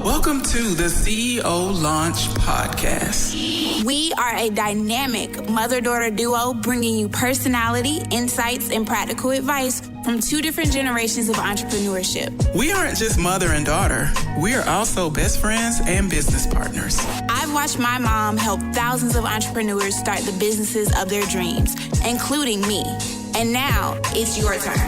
Welcome to the CEO Launch Podcast. We are a dynamic mother-daughter duo bringing you personality, insights, and practical advice from two different generations of entrepreneurship. We aren't just mother and daughter. We are also best friends and business partners. I've watched my mom help thousands of entrepreneurs start the businesses of their dreams, including me. And now it's your turn.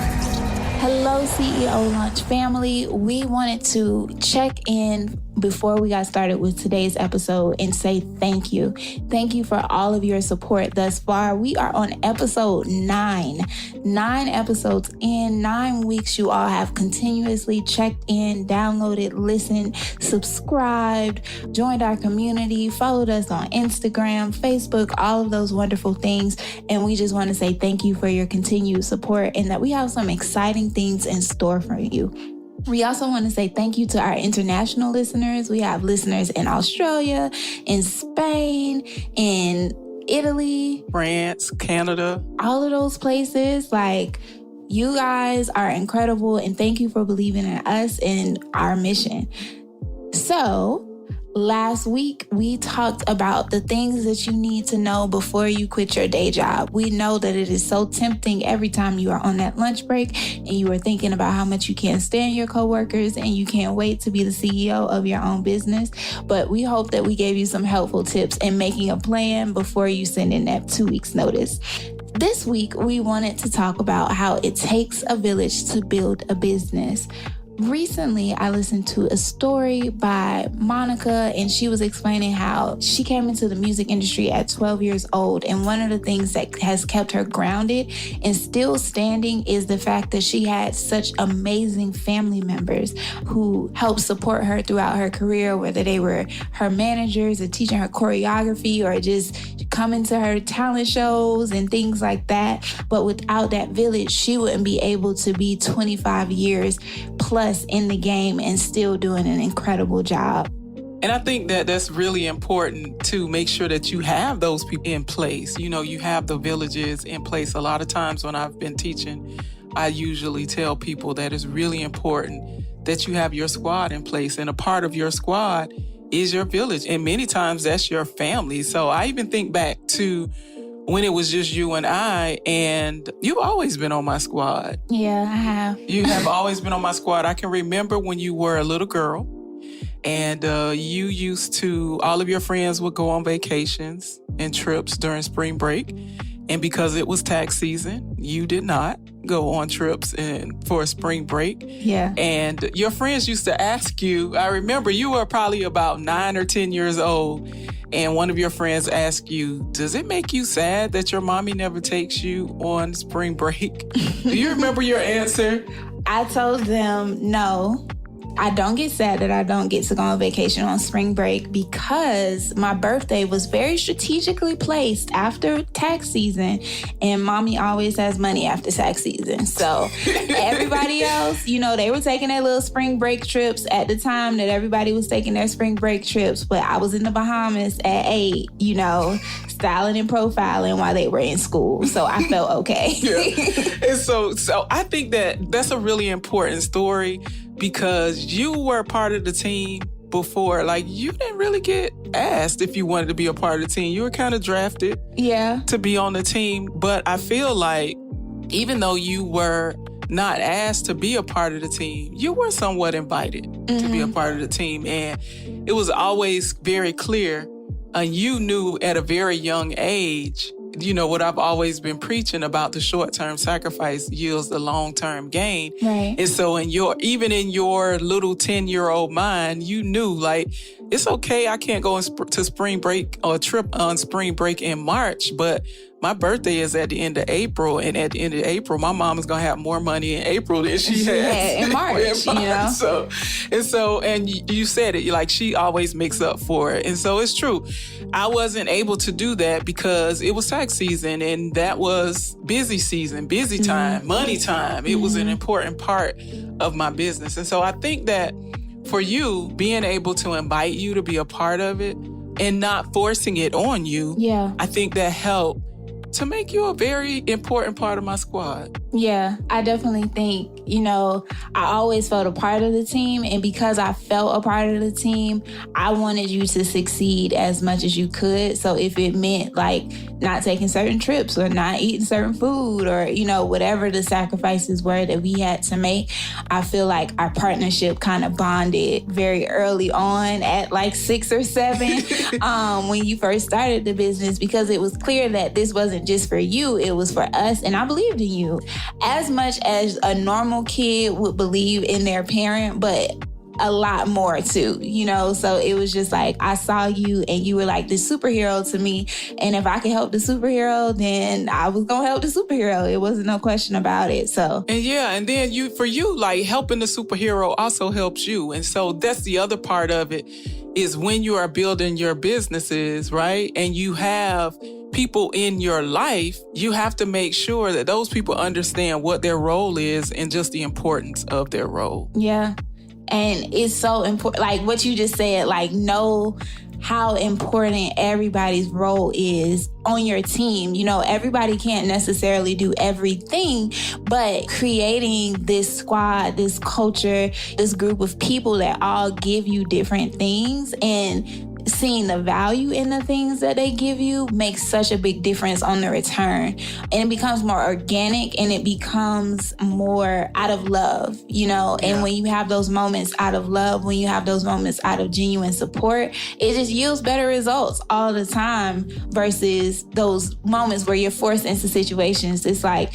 Hello, CEO Launch family. We wanted to check in before we got started with today's episode and say thank you. Thank you for all of your support thus far. We are on episode 9. 9 episodes in 9 weeks. You all have continuously checked in, downloaded, listened, subscribed, joined our community, followed us on Instagram, Facebook, all of those wonderful things. And we just want to say thank you for your continued support and that we have some exciting things in store for you. We also want to say thank you to our international listeners. We have listeners in Australia, in Spain, in Italy, France, Canada, all of those places. Like, you guys are incredible, and thank you for believing in us and our mission. So, last week, we talked about the things that you need to know before you quit your day job. We know that it is so tempting every time you are on that lunch break and you are thinking about how much you can't stand your coworkers and you can't wait to be the CEO of your own business. But we hope that we gave you some helpful tips in making a plan before you send in that 2 weeks notice. This week, we wanted to talk about how it takes a village to build a business. Recently, I listened to a story by Monica, and she was explaining how she came into the music industry at 12 years old. And one of the things that has kept her grounded and still standing is the fact that she had such amazing family members who helped support her throughout her career, whether they were her managers or teaching her choreography or just coming to her talent shows and things like that. But without that village, she wouldn't be able to be 25 years plus in the game and still doing an incredible job. And I think that that's really important to make sure that you have those people in place. You know, you have the villages in place. A lot of times when I've been teaching, I usually tell people that it's really important that you have your squad in place. And a part of your squad is your village. And many times that's your family. So I even think back to when it was just you and I, and you've always been on my squad. Yeah, I have. You have always been on my squad. I can remember when you were a little girl and you used to, all of your friends would go on vacations and trips during spring break. And because it was tax season, you did not go on trips for a spring break. Yeah. And your friends used to ask you, I remember you were probably about 9 or 10 years old. And one of your friends asked you, does it make you sad that your mommy never takes you on spring break? Do you remember your answer? I told them, no, I don't get sad that I don't get to go on vacation on spring break because my birthday was very strategically placed after tax season, and mommy always has money after tax season. So everybody else, you know, they were taking their little spring break trips at the time that everybody was taking their spring break trips, but I was in the Bahamas at 8, you know, styling and profiling while they were in school. So I felt okay. Yeah. And so I think that that's a really important story because you were part of the team before. Like, you didn't really get asked if you wanted to be a part of the team. You were kind of drafted to be on the team. But I feel like even though you were not asked to be a part of the team, you were somewhat invited to be a part of the team. And it was always very clear. You knew at a very young age, you know, what I've always been preaching about, the short-term sacrifice yields the long-term gain. Right. And so even in your little 10-year-old mind, you knew, like, it's okay, I can't go to spring break or a trip on spring break in March, but my birthday is at the end of April, and at the end of April, my mom is going to have more money in April than she has in March, you know? And you said it, like, she always makes up for it. And so it's true. I wasn't able to do that because it was tax season, and that was busy season, busy time, money time. It was an important part of my business. And so I think that for you, being able to invite you to be a part of it and not forcing it on you, I think that helped to make you a very important part of my squad. Yeah, I definitely think, I always felt a part of the team. And because I felt a part of the team, I wanted you to succeed as much as you could. So if it meant like not taking certain trips or not eating certain food or, whatever the sacrifices were that we had to make, I feel like our partnership kind of bonded very early on at like 6 or 7 when you first started the business, because it was clear that this wasn't just for you, it was for us. And I believed in you as much as a normal kid would believe in their parent, but a lot more too, So it was just like, I saw you and you were like the superhero to me. And if I could help the superhero, then I was going to help the superhero. It wasn't no question about it. So. And then for you, like helping the superhero also helps you. And so that's the other part of it, is when you are building your businesses, right? And you have people in your life, you have to make sure that those people understand what their role is and just the importance of their role. Yeah. And it's so important, like what you just said, like know how important everybody's role is on your team. Everybody can't necessarily do everything, but creating this squad, this culture, this group of people that all give you different things and seeing the value in the things that they give you makes such a big difference on the return. And it becomes more organic and it becomes more out of love, And when you have those moments out of love, when you have those moments out of genuine support, it just yields better results all the time versus those moments where you're forced into situations. It's like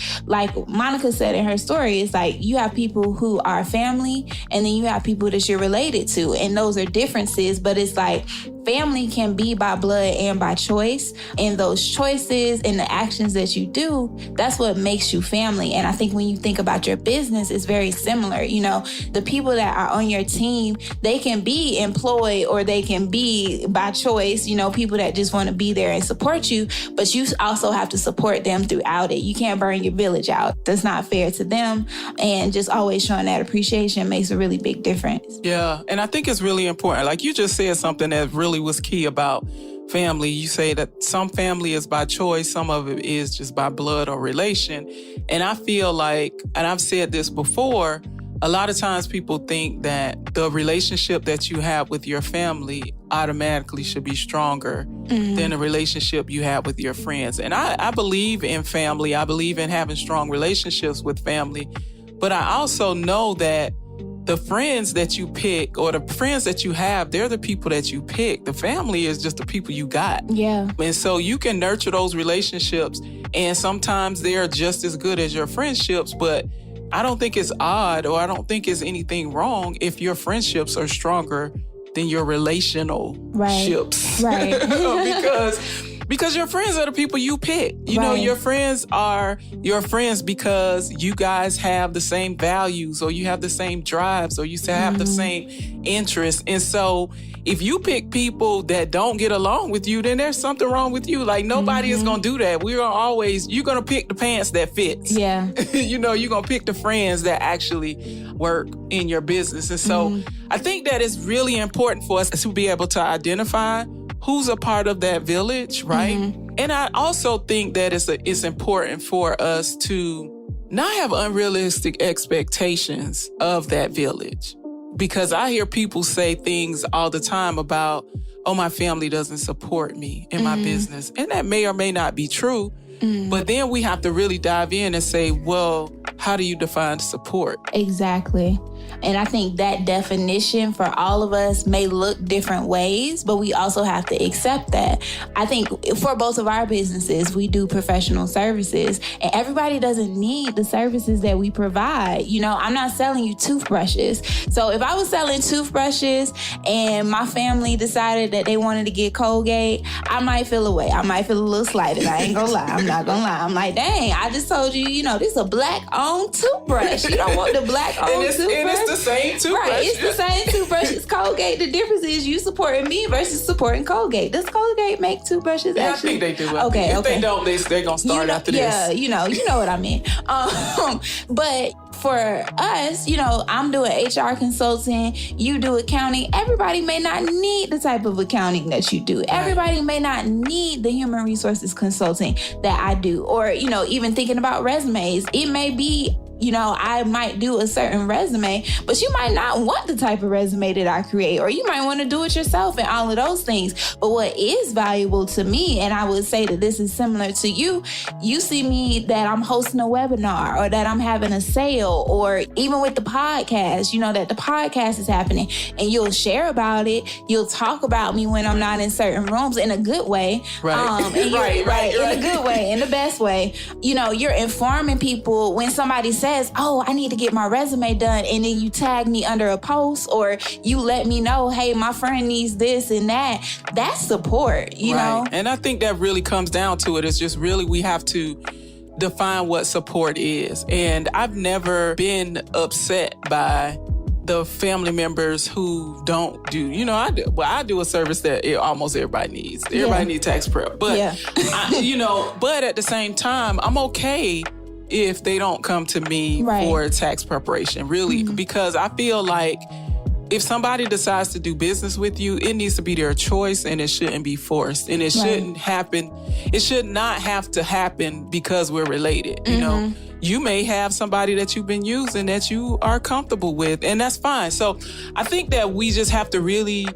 Monica said in her story, it's like you have people who are family and then you have people that you're related to. And those are differences, but it's like family can be by blood and by choice. And those choices and the actions that you do, that's what makes you family. And I think when you think about your business, it's very similar. The people that are on your team, they can be employed or they can be by choice, people that just want to be there and support you. But you also have to support them throughout it. You can't burn your village out. That's not fair to them. And just always showing that appreciation makes a really big difference. Yeah. And I think it's really important. Like you just said something that really was key about family. You say that some family is by choice, some of it is just by blood or relation. And I feel like, and I've said this before, a lot of times people think that the relationship that you have with your family automatically should be stronger than the relationship you have with your friends. And I believe in family. I believe in having strong relationships with family. But I also know that the friends that you pick or the friends that you have, they're the people that you pick. The family is just the people you got. Yeah. And so you can nurture those relationships, and sometimes they're just as good as your friendships, but I don't think it's odd or I don't think it's anything wrong if your friendships are stronger than your relational ships. Right. Because your friends are the people you pick. Your friends are your friends because you guys have the same values or you have the same drives or you have the same interests. And so if you pick people that don't get along with you, then there's something wrong with you. Like nobody is going to do that. You're going to pick the pants that fits. Yeah. You're going to pick the friends that actually work in your business. And so I think that it's really important for us to be able to identify who's a part of that village, right? And I also think that it's important for us to not have unrealistic expectations of that village. Because I hear people say things all the time about, oh, my family doesn't support me in my business. And that may or may not be true. But then we have to really dive in and say, well, how do you define support? Exactly. And I think that definition for all of us may look different ways, but we also have to accept that. I think for both of our businesses, we do professional services, and everybody doesn't need the services that we provide. I'm not selling you toothbrushes. So if I was selling toothbrushes and my family decided that they wanted to get Colgate, I might feel away. I might feel a little slighted. I ain't gonna lie. I'm not gonna lie. I'm like, dang, I just told you, this is a black-owned toothbrush. You don't want the black-owned toothbrush. And it's the same toothbrush. Right, it's the same toothbrush. It's Colgate. The difference is you supporting me versus supporting Colgate. Does Colgate make toothbrushes? Yeah, actually? I think they do. Okay. If they don't, they're going to start after this. Yeah, you know what I mean. But for us, you know, I'm doing HR consulting, you do accounting. Everybody may not need the type of accounting that you do. Everybody may not need the human resources consulting that I do. Or, you know, even thinking about resumes, it may be, you know, I might do a certain resume, but you might not want the type of resume that I create, or you might want to do it yourself and all of those things. But what is valuable to me, and I would say that this is similar to you, you see me that I'm hosting a webinar or that I'm having a sale, or even with the podcast, you know, that the podcast is happening and you'll share about it. You'll talk about me when I'm not in certain rooms in a good way. Right. Right. In a good way, in the best way. You know, you're informing people when somebody says, oh, I need to get my resume done, and then you tag me under a post, or you let me know, hey, my friend needs this and that. That's support, you know? And I think that really comes down to it. It's just really we have to define what support is. And I've never been upset by the family members who don't do, you know, I do a service that almost everybody needs. Everybody needs tax prep. But, you know, but at the same time, I'm okay if they don't come to me for tax preparation, really, because I feel like if somebody decides to do business with you, it needs to be their choice and it shouldn't be forced. And it shouldn't happen. It should not have to happen because we're related. You know, you may have somebody that you've been using that you are comfortable with, and that's fine. So I think that we just have to really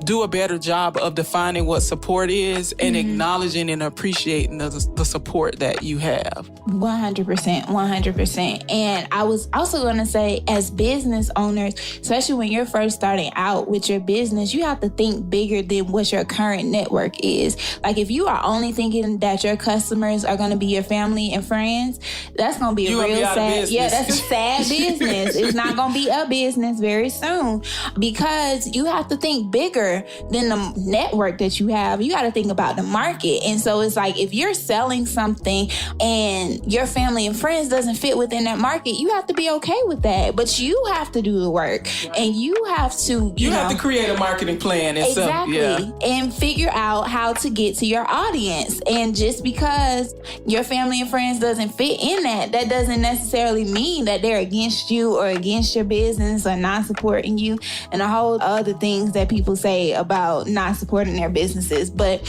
do a better job of defining what support is and acknowledging and appreciating the support that you have. 100%. And I was also going to say, as business owners, especially when you're first starting out with your business, you have to think bigger than what your current network is. Like, if you are only thinking that your customers are going to be your family and friends, that's going to be a real sad, that's a sad business. It's not going to be a business very soon, because you have to think bigger than the network that you have. You got to think about the market. And so it's like, if you're selling something and your family and friends doesn't fit within that market, you have to be okay with that. But you have to do the work, and you have to, you have to create a marketing plan. And and figure out how to get to your audience. And just because your family and friends doesn't fit in that doesn't necessarily mean that they're against you or against your business or not supporting you, and a whole other things that people say about not supporting their businesses. But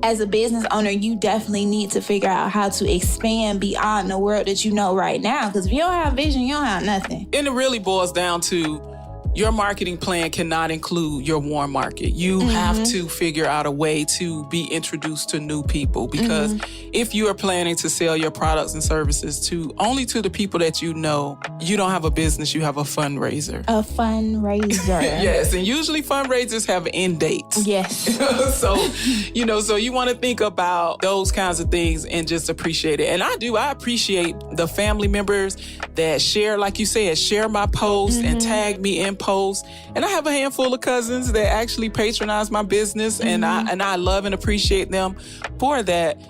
as a business owner, you definitely need to figure out how to expand beyond the world that you know right now. Because if you don't have vision, you don't have nothing. And it really boils down to your marketing plan cannot include your warm market. You have to figure out a way to be introduced to new people, because if you are planning to sell your products and services only to the people that you know, you don't have a business, you have a fundraiser. A fundraiser. Yes, and usually fundraisers have end dates. Yes. So you want to think about those kinds of things and just appreciate it. And I appreciate the family members that share, like you said, share my posts and tag me in posts. And I have a handful of cousins that actually patronize my business, and I love and appreciate them for that.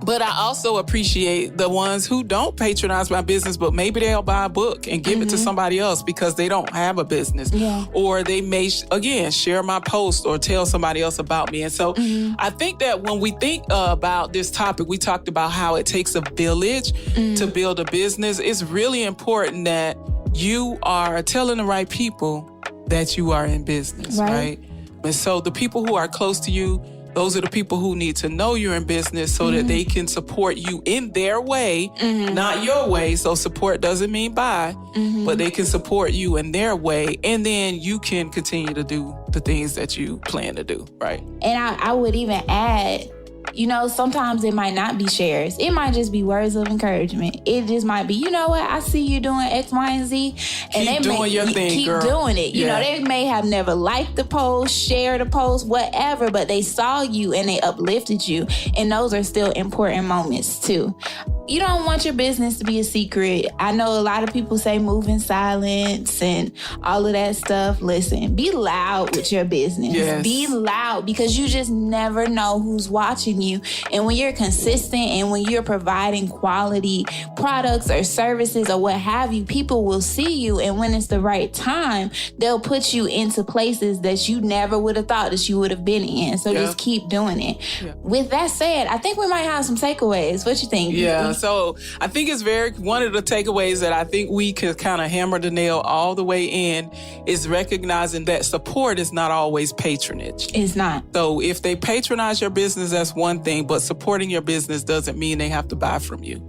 But I also appreciate the ones who don't patronize my business, but maybe they'll buy a book and give it to somebody else because they don't have a business. Yeah. Or they may, again, share my post or tell somebody else about me. And so I think that when we think about this topic, we talked about how it takes a village to build a business. It's really important that you are telling the right people that you are in business, right? And so the people who are close to you, those are the people who need to know you're in business so that they can support you in their way, not your way. So support doesn't mean buy, but they can support you in their way. And then you can continue to do the things that you plan to do, right? And I would even add, sometimes it might not be shares. It might just be words of encouragement. It just might be, you know what, I see you doing X, Y, and Z. And keep doing your thing, keep girl. doing it. You know, they may have never liked the post, shared the post, whatever, but they saw you and they uplifted you. And those are still important moments too. You don't want your business to be a secret. I know a lot of people say move in silence and all of that stuff. Listen, be loud with your business. Yes. Be loud, because you just never know who's watching you. And when you're consistent and when you're providing quality products or services or what have you, people will see you. And when it's the right time, they'll put you into places that you never would have thought that you would have been in. So just keep doing it. Yeah. With that said, I think we might have some takeaways. What you think? Yeah. So I think it's one of the takeaways that I think we could kind of hammer the nail all the way in is recognizing that support is not always patronage. It's not. So if they patronize your business, that's one thing, but supporting your business doesn't mean they have to buy from you.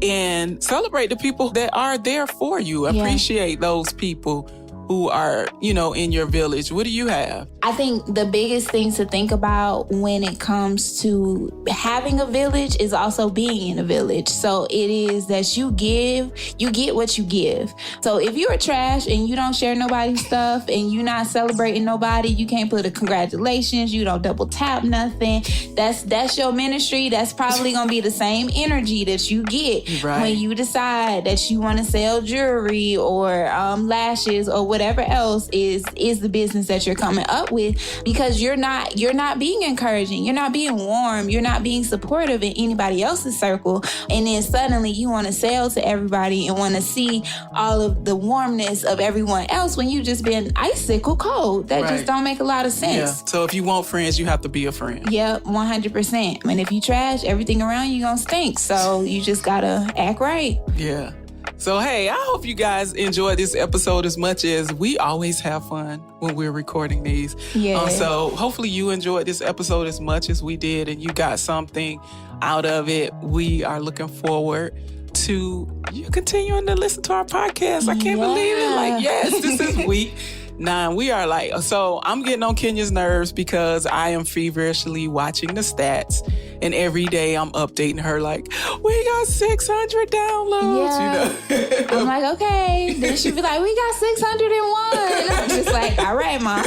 And celebrate the people that are there for you. Appreciate those people who are, in your village. What do you have? I think the biggest thing to think about when it comes to having a village is also being in a village. So it is that you get what you give. So if you're trash and you don't share nobody's stuff and you're not celebrating nobody, you can't put a congratulations, you don't double tap nothing. That's your ministry. That's probably going to be the same energy that you get when you decide that you want to sell jewelry or lashes or whatever else is the business that you're coming up with, because you're not being encouraging, you're not being warm, you're not being supportive in anybody else's circle, and then suddenly you want to sell to everybody and want to see all of the warmness of everyone else when you just been icicle cold. That just don't make a lot of sense. Yeah. So if you want friends, you have to be a friend. Yep, 100%. I mean, if you trash, everything around you gonna stink. So you just gotta act right. Yeah. So, hey, I hope you guys enjoyed this episode as much as we always have fun when we're recording these. Yeah. So hopefully you enjoyed this episode as much as we did and you got something out of it. We are looking forward to you continuing to listen to our podcast. I can't believe it. Yes, this is week 9. We are so I'm getting on Kenya's nerves because I am feverishly watching the stats. And every day I'm updating her we got 600 downloads. Yeah. I'm like, okay. Then she'd be like, we got 601. I'm just like, all right, Mom.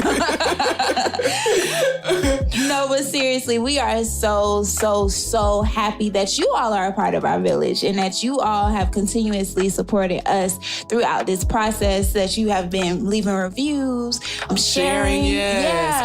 No, but seriously, we are so, so, so happy that you all are a part of our village and that you all have continuously supported us throughout this process, that you have been leaving reviews, sharing,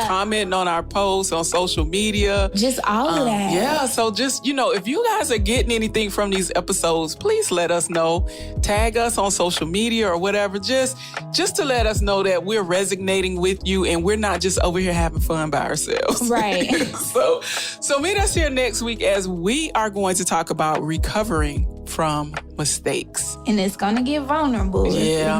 commenting on our posts on social media. Just all of that. Yeah, so just, if you guys are getting anything from these episodes, please let us know. Tag us on social media or whatever, just to let us know that we're resonating with you and we're not just over here having fun by ourselves. Right. So meet us here next week as we are going to talk about recovering from mistakes. And it's gonna get vulnerable. Yeah.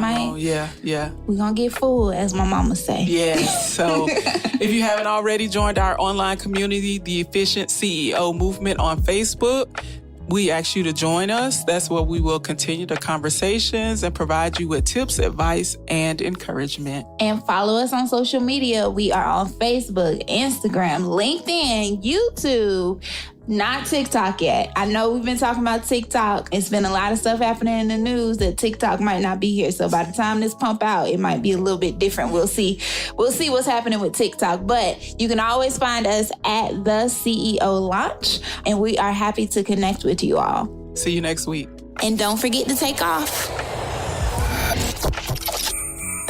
We're gonna get full, as my mama say. Yes. So if you haven't already joined our online community, the Efficient CEO Movement on Facebook, we ask you to join us. That's where we will continue the conversations and provide you with tips, advice, and encouragement. And follow us on social media. We are on Facebook, Instagram, LinkedIn, YouTube. Not TikTok yet. I know we've been talking about TikTok. It's been a lot of stuff happening in the news that TikTok might not be here. So by the time this pump out, it might be a little bit different. We'll see. We'll see what's happening with TikTok. But you can always find us at the CEO Launch. And we are happy to connect with you all. See you next week. And don't forget to take off.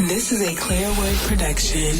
This is a Clearwood production.